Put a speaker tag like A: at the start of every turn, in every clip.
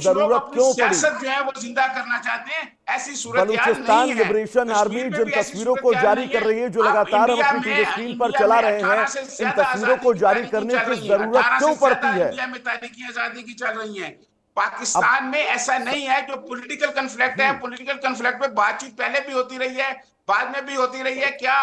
A: कुछ लोग
B: जरूरत
A: अपनी
B: क्यों पड़ी?
A: सियासत जो है वो जिंदा करना चाहते हैं, ऐसी सूरत नहीं
B: बलूचिस्तान
A: है।
B: लिबरेशन आर्मी
A: कश्मीर में
B: जिन
A: भी ऐसी
B: तस्वीरों
A: सूरत
B: को जारी
A: नहीं
B: कर
A: है।
B: रही है, जो
A: अब
B: लगातार हम अपनी टीवी स्क्रीन पर चला रहे हैं,
A: 18 से
B: इन
A: ज्यादा
B: तस्वीरों
A: आजादी
B: को
A: की
B: जारी
A: तारीखें
B: करने
A: चल
B: की
A: रही हैं,
B: जरूरत
A: 18 से
B: क्यों
A: ज्यादा
B: पड़ती है?
A: इंडिया में तारीखें आजादी की चल रही हैं।
B: अब
A: पाकिस्तान में ऐसा नहीं है, जो पॉलिटिकल कन्फ्लिक्ट है, पॉलिटिकल कन्फ्लिक्ट पे बातचीत पहले भी होती रही है, बाद में भी होती रही है। क्या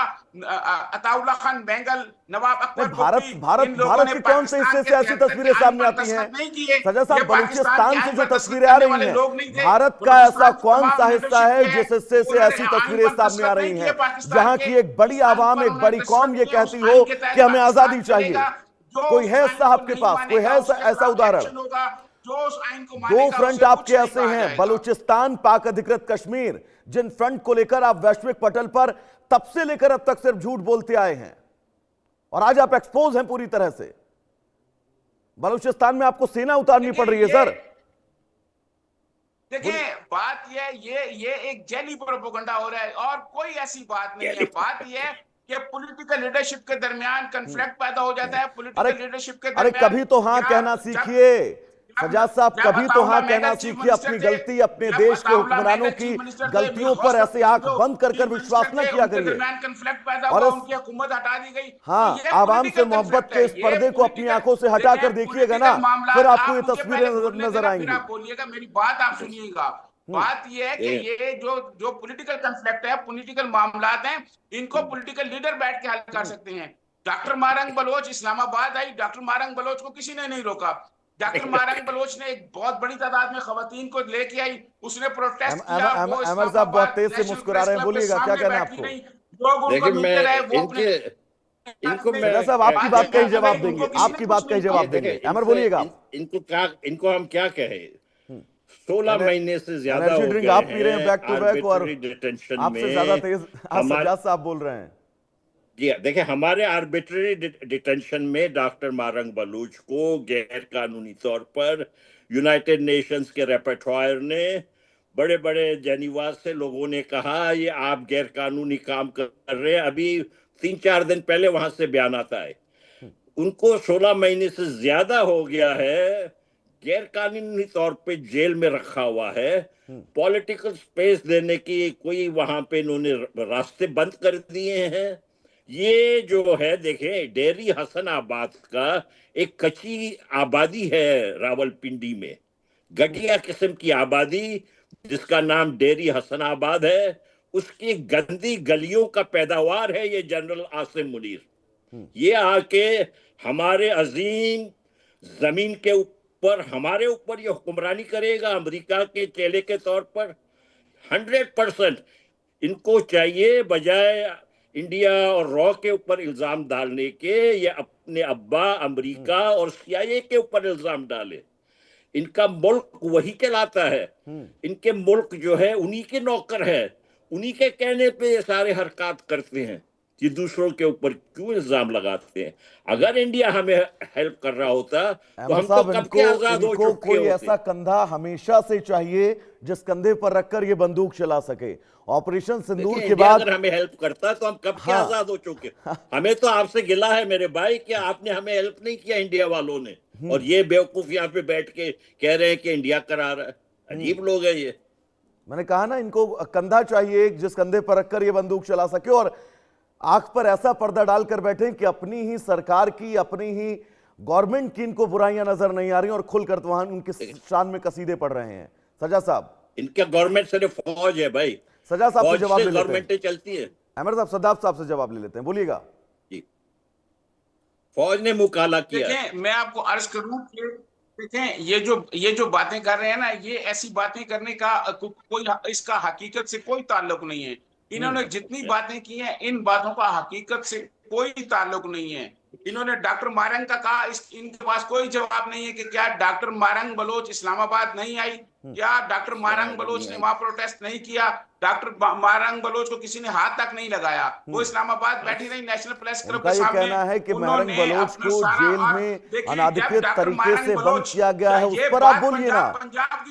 A: अताउल्ला खान बेंगल, नवाब
B: नहीं,
A: अकबर
B: भारत
A: बुट्टी,
B: भारत
A: इन लोगों
B: भारत
A: ने
B: के कौन से
A: पाकिस्तान
B: हिस्से
A: के
B: से ऐसी
A: 73 के
B: तस्वीरें
A: आइन
B: सामने
A: पर
B: आती हैं?
A: दस्तखत नहीं किए।
B: सजा
A: ये
B: साहब,
A: पाकिस्तान के
B: बलूचिस्तान से
A: आइन
B: जो
A: पर दस्तखत
B: तस्वीरें आ
A: करने
B: रही
A: वाले
B: हैं,
A: लोग नहीं थे।
B: भारत का ऐसा
A: बलूचिस्तान की
B: कौन सा
A: तमाम
B: हिस्सा
A: लीडरशिप
B: है
A: जो है,
B: जिस हिस्से से
A: उन्होंने
B: ऐसी
A: आइन
B: तस्वीरें
A: पर
B: सामने आ
A: दस्तखत
B: रही
A: नहीं किए
B: हैं
A: पाकिस्तान
B: जहां
A: के।
B: की एक बड़ी
A: उस आइन
B: आवाम,
A: पर
B: एक
A: उन्होंने
B: बड़ी कौम
A: दस्तखत
B: ये
A: किए, उस
B: कहती
A: आइन
B: हो
A: के
B: कि
A: तहत
B: हमें आजादी
A: पाकिस्तान
B: चाहिए?
A: चलेगा। जो
B: कोई
A: उस
B: है
A: आइन को
B: साहब के
A: नहीं
B: पास, कोई
A: मानेगा
B: है
A: उसके
B: ऐसा
A: खिलाफ
B: उदाहरण?
A: एक्शन होगा, जो उस आइन को
B: दो
A: मानेगा
B: फ्रंट
A: उसे
B: आपके
A: कुछ नहीं
B: ऐसे
A: कहा
B: हैं,
A: जाएगा।
B: बलूचिस्तान, पाक अधिकृत कश्मीर, जिन फ्रंट को लेकर आप वैश्विक पटल पर तब से लेकर अब तक सिर्फ झूठ बोलते आए हैं, और आज आप एक्सपोज हैं पूरी तरह से। बलूचिस्तान में आपको सेना उतारनी पड़ रही है सर।
A: देखिए, बात ये एक जेली प्रोपेगेंडा हो रहा है, और कोई ऐसी बात नहीं है। बात यह है कि पॉलिटिकल लीडरशिप के दरमियान कन्फ्लिक्ट पैदा हो जाता है।
B: अरे
A: पॉलिटिकल लीडरशिप के
B: अरे
A: दरमियान
B: कभी तो हाँ
A: क्या
B: कहना
A: जब
B: सीखिए
A: जब
B: सजाद साहब,
A: जब
B: कभी तो हाँ
A: अताउल्ला
B: कहना
A: महंगल चीफ
B: सीखिए।
A: मिनिस्टर
B: अपनी
A: थे,
B: गलती, अपने
A: जब
B: देश के
A: अताउल्ला
B: हुक्मरानों
A: महंगल
B: की
A: चीफ मिनिस्टर थे, मीर
B: गलतियों पर
A: गौसफ
B: ऐसे आंख
A: जो
B: बंद कर
A: चीफ
B: विश्वास
A: मिनिस्टर
B: न
A: थे,
B: किया
A: उनके
B: करिए।
A: दरमियान कन्फ्लिक्ट पैदा
B: और
A: हुआ,
B: इस
A: उनकी हुकूमत हटा दी गई। तो
B: हाँ,
A: ये
B: आवाम से
A: पॉलिटिकल
B: मोहब्बत
A: कन्फ्लिक्ट
B: के
A: है,
B: इस
A: ये
B: पर्दे को अपनी
A: पॉलिटिकल।
B: आंखों से
A: देखिए,
B: हटाकर देखिएगा ना,
A: पॉलिटिकल मामला,
B: फिर आपको
A: आप
B: ये
A: मुझे
B: तस्वीरें
A: पहले बोलने
B: नजर
A: देना, फिर
B: आएंगी।
A: आप बोलिएगा। मेरी बात आप सुनिएगा। बात यह है कि ये जो जो पॉलिटिकल कन्फ्लिक्ट है, पॉलिटिकल मामलात हैं, इनको पॉलिटिकल लीडर बैठ के हल कर सकते हैं। डॉक्टर मारंग बलोच इस्लामाबाद आई, डॉक्टर मारंग बलोच को किसी ने नहीं रोका। डॉक्टर मारंग बलोच ने एक बहुत बड़ी तादाद में खवातीन को लेके आई, उसने प्रोटेस्ट किया। वो
B: अमर साहब बहुत
A: इस्लामाबाद
B: तेज से
A: नेशनल
B: मुस्कुरा
A: प्रेस
B: रहे हैं,
A: क्लब के
B: बोलिएगा क्या
A: सामने
B: कहना है
A: बैठी
B: आपको?
A: रही। लोग उनको
C: देखिए,
A: मिलते
C: मैं
A: रहे, वो अपने
C: इनको मैं
B: सजा साहब, आपकी बात का ही जवाब
A: उनको
B: देंगे,
A: किसी ने
B: आपकी
A: कुछ
B: बात का ही
A: नहीं
B: जवाब
A: कहा।
B: देंगे। अमर बोलिएगा आप।
C: इनको हम क्या कहें? 16 महीने से ज्यादा
B: एनर्जी
C: हो
B: ड्रिंक
C: गए
B: आप पी रहे हैं बैक टू बैक, और
C: आर्बिट्ररी डिटेंशन
B: आपसे ज्यादा
C: में।
B: तेज आज सजाद साहब बोल रहे हैं।
C: जी देखिए, हमारे आर्बिट्ररी डिटेंशन में डॉक्टर मारंग बलूच को गैर कानूनी तौर पर यूनाइटेड नेशंस के रेपर्टोयर ने, बड़े बड़े जेनीवा से लोगों ने कहा ये आप गैर कानूनी काम कर रहे हैं। अभी 3-4 दिन पहले वहां से बयान आता है। उनको 16 महीने से ज्यादा हो गया है, गैर कानूनी तौर पे जेल में रखा हुआ है। पॉलिटिकल स्पेस देने की कोई वहां पे इन्होंने रास्ते बंद कर दिए हैं। ये जो है, देखें, डेरी हसनाबाद का एक कच्ची आबादी है रावलपिंडी में, घटिया किस्म की आबादी जिसका नाम डेरी हसनाबाद है। उसकी गंदी गलियों का पैदावार है ये जनरल आसिम मुनीर। ये आके हमारे अजीम जमीन के ऊपर, हमारे ऊपर ये हुक्मरानी करेगा अमेरिका के चेले के तौर पर। 100% इनको चाहिए, बजाय इंडिया और रॉ के ऊपर इल्जाम डालने के, ये अपने अब्बा अमेरिका और CIA के ऊपर इल्जाम डाले। इनका मुल्क वही कहलाता है। इनके मुल्क जो है उन्हीं के नौकर है, उन्हीं के कहने पे ये सारे हरकत करते हैं। ये दूसरों के ऊपर क्यों इल्जाम लगाते हैं? अगर इंडिया हमें हेल्प कर रहा होता तो हम तो कब के आजाद हो चुके
B: कोई
C: होते।
B: ऐसा कंधा हमेशा से चाहिए जिस कंधे पर रखकर ये बंदूक चला सके। ऑपरेशन सिंदूर के बाद
C: अगर हमें हेल्प करता तो हम कब के
B: हाँ।
C: आजाद हो चुके। हमें तो आपसे गिला है मेरे भाई कि आपने हमें हेल्प नहीं किया, इंडिया वालों ने। और ये बेवकूफ यहाँ पे बैठ के कह रहे हैं कि इंडिया करा रहा है। अजीब लोग है ये।
B: मैंने कहा ना, इनको कंधा चाहिए जिस कंधे पर रखकर ये बंदूक चला सके, और आंख पर ऐसा पर्दा डालकर बैठे कि अपनी ही सरकार की, अपनी ही गवर्नमेंट की इनको बुराइयां नजर नहीं आ रही और खुलकर तो वहां उनके शान में कसीदे पड़ रहे हैं। सजा साहब,
C: इनका गवर्नमेंट सिर्फ फौज है भाई।
B: सजा साहब से जवाब ले लेते हैं।
C: गवर्नमेंटें चलती है।
B: अमर साहब, सदाब साहब से जवाब ले लेते हैं, बोलिएगा।
C: जी, फौज ने मुंह काला किया।
A: देखें, मैं आपको अर्ज करूं कि देखें, ये जो बातें कर रहे हैं ना, ये ऐसी बातें करने का कोई इसका हकीकत से कोई ताल्लुक नहीं है। इन्होंने जितनी बातें की हैं, इन बातों का हकीकत से कोई ताल्लुक नहीं है। इन्होंने डॉक्टर मारंग का कहा, इनके पास कोई जवाब नहीं है कि क्या डॉक्टर मारंग बलोच इस्लामाबाद नहीं आई, क्या डॉक्टर मारंग बलोच ने वहां प्रोटेस्ट नहीं किया, डॉक्टर मारंग बलोच को किसी ने हाथ तक नहीं लगाया, वो इस्लामाबाद बैठी रही नेशनल प्रेस क्लब के सामने।
B: कहना है कि मारंग बलोच को जेल में अनाधिकृत तरीके से बंद किया गया है, उस पर आप बोलिए ना।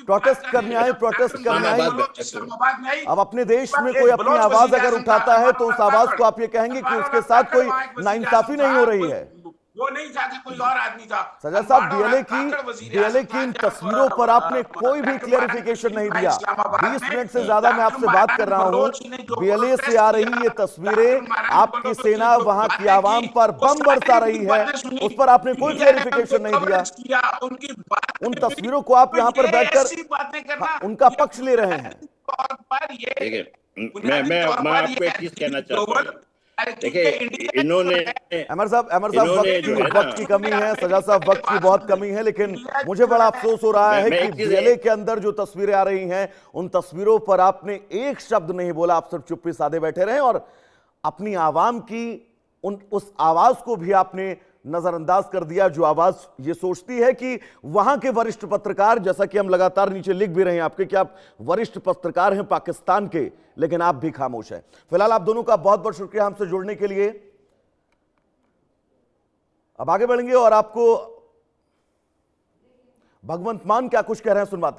B: प्रोटेस्ट करने आए, प्रोटेस्ट करने आए। अब अपने देश में कोई अपनी आवाज अगर उठाता है तो उस आवाज को आप ये कहेंगे कि उसके साथ कोई नाइंसाफी नहीं हो रही है।
A: वो नहीं था कि कोई और आदमी था।
B: सजा साहब,
A: अम्बाड़ा और काकड़ वजीर
B: डीएलए
A: आजम
B: की इन
A: था,
B: तस्वीरों पर आपने कोई भी
A: डॉक्टर
B: क्लेरिफिकेशन नहीं दिया।
A: इस्लामाबाद
B: 20
A: में
B: मिनट से ज्यादा मैं आपसे बात कर रहा हूं।
A: बलोच ने जो
B: बीएलए से
A: प्रोटेस्ट
B: आ
A: किया,
B: रही ये तस्वीरें,
A: डॉक्टर मारान
B: आपकी
A: बलोच ने
B: सेना
A: जो
B: वहां की
A: बातें
B: आवाम
A: की,
B: पर
A: वो
B: बम बरसा
A: सारी
B: रही
A: उनकी
B: है,
A: बातें सुनी,
B: उस पर आपने कोई
A: मीडिया ने
B: क्लेरिफिकेशन
A: उनको
B: नहीं दिया।
A: कवरेज किया, उनकी
B: उन
A: बातें भी।
B: तस्वीरों को आप
A: तो
B: यहां पर
A: ये
B: बैठकर
A: ऐसी बातें करना,
B: उनका
A: ये
B: पक्ष ले रहे हैं।
A: बुनियादी तौर पर ये
C: देखिए,
A: बुनियादी तौर
C: मैं
A: पर
C: आपको
A: ये
C: एक चीज कहना चाहता
A: ग्लोबल,
C: हूँ।
A: क्योंकि
C: देखिए,
A: इंडिया
C: इन्होंने
B: अमर साहब,
C: इन्होंने जो है ना,
B: वक्त की कमी है। सजा साहब, वक्त की बहुत कमी है, लेकिन मुझे बड़ा अफसोस हो रहा है
C: मैं
B: कि
C: एक चीज
B: बीएलए के अंदर जो तस्वीरें आ रही हैं, उन तस्वीरों पर आपने एक शब्द नहीं बोला। आप सिर्फ चुप्पी साधे बैठे रहे और अपनी आवाम की उस आवाज को भी आपने नजरअंदाज कर दिया, जो आवाज ये सोचती है कि वहां के वरिष्ठ पत्रकार, जैसा कि हम लगातार नीचे लिख भी रहे हैं आपके कि आप वरिष्ठ पत्रकार हैं पाकिस्तान के, लेकिन आप भी खामोश हैं। फिलहाल आप दोनों का बहुत बहुत शुक्रिया हमसे जुड़ने के लिए। अब आगे बढ़ेंगे और आपको भगवंत मान क्या कुछ कह रहे हैं सुनवाते हैं।